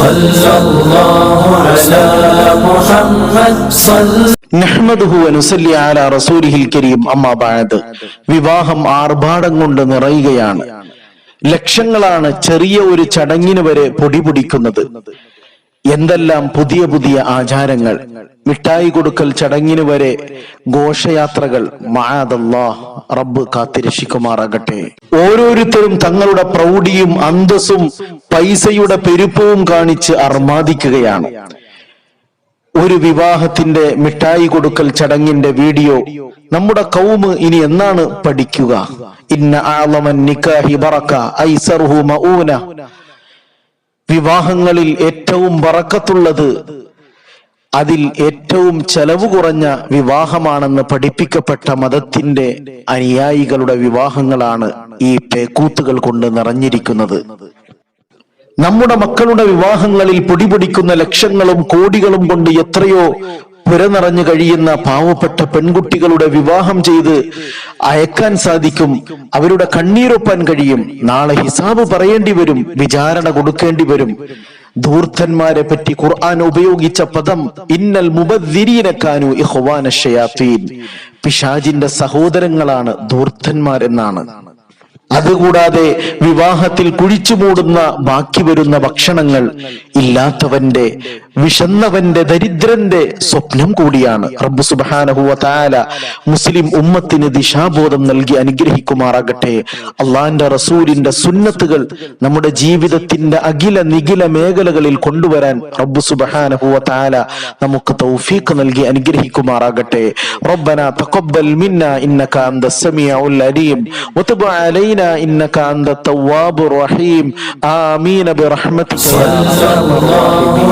സല്ലല്ലാഹു അലാ മുഹമ്മദ് നഹ്മദുഹു വനുസല്ലി അലാ റസൂലിഹിൽ കരീം. അമ്മാ ബഅദ്. വിവാഹം ആർഭാടം കൊണ്ട് നിറയുകയാണ്. ലക്ഷങ്ങളാണ് ചെറിയ ഒരു ചടങ്ങിന് വരെ പൊടിപിടിക്കുന്നത്. എന്തെല്ലാം പുതിയ പുതിയ ആചാരങ്ങൾ. മിഠായി കൊടുക്കൽ ചടങ്ങിന് വരെ ഘോഷയാത്രകൾ. മഅദല്ലാഹ്, റബ്ബ് കാത്തിരക്ഷിക്കുമാറാകട്ടെ. ഓരോരുത്തരും തങ്ങളുടെ പ്രൗഢിയും അന്തസ്സും പൈസയുടെ പെരുപ്പവും കാണിച്ച് അർമാദിക്കുകയാണ്. ഒരു വിവാഹത്തിന്റെ മിഠായി കൊടുക്കൽ ചടങ്ങിന്റെ വീഡിയോ നമ്മുടെ കൗമ് ഇനി എന്നാണ് പഠിക്കുക? ഇന്ന അഅ്ളമൻ നിക്കാഹി ബറക ഐസറുഹു മഊന. വിവാഹങ്ങളിൽ ഏറ്റവും ബറക്കത്തുള്ളത്, അതിൽ ഏറ്റവും ചെലവ് കുറഞ്ഞ വിവാഹമാണെന്ന് പഠിപ്പിക്കപ്പെട്ട മതത്തിന്റെ അനുയായികളുടെ വിവാഹങ്ങളാണ് ഈ പേക്കൂത്തുകൾ കൊണ്ട് നിറഞ്ഞിരിക്കുന്നത്. നമ്മുടെ മക്കളുടെ വിവാഹങ്ങളിൽ പൊടിപൊടിക്കുന്ന ലക്ഷങ്ങളും കോടികളും കൊണ്ട് എത്രയോ പുര നിറഞ്ഞു കഴിയുന്ന പാവപ്പെട്ട പെൺകുട്ടികളുടെ വിവാഹം ചെയ്ത് അയക്കാൻ സാധിക്കും. അവരുടെ കണ്ണീരൊപ്പാൻ കഴിയും. നാളെ ഹിസാബ് പറയേണ്ടി വരും, വിചാരണ കൊടുക്കേണ്ടി വരും. ധൂർത്തന്മാരെ പറ്റി ഖുർആൻ ഉപയോഗിച്ച പദം ഇന്നൽ മുബദ്ദിരീന കാനൂ ഇഖ്വാന ശയാത്തീൻ. പിശാചിന്റെ സഹോദരങ്ങളാണ് ധൂർത്തന്മാരെന്നാണ്. അതുകൂടാതെ വിവാഹത്തിൽ കുഴിച്ചു മൂടുന്ന ബാക്കി വരുന്ന ഭക്ഷണങ്ങൾ ഇല്ലാത്തവന്റെ, വിശന്നവന്റെ, ദരിദ്രന്റെ സ്വപ്നം കൂടിയാണ്. റബ്ബ് സുബ്ഹാനഹു വ തആല മുസ്ലിം ഉമ്മത്തിന് ദിശാബോധം നൽകി അനുഗ്രഹിക്കുമാറാകട്ടെ. അള്ളാന്റെ റസൂലിന്റെ സുന്നത്തുകൾ നമ്മുടെ ജീവിതത്തിന്റെ അഖില നിഖില മേഖലകളിൽ കൊണ്ടുവരാൻ റബ്ബ് സുബ്ഹാനഹു വ തആല നമുക്ക് തൗഫീഖ് നൽകി അനുഗ്രഹിക്കുമാറാകട്ടെ. റബ്ബനാ തഖബ്ബൽ മിന്നാ ഇന്നക അൻതസ് സമീഉൽ അലീം വതുബ് അലൈനാ إنك أنت التواب الرحيم آمين برحمتك يا أرحم الراحمين.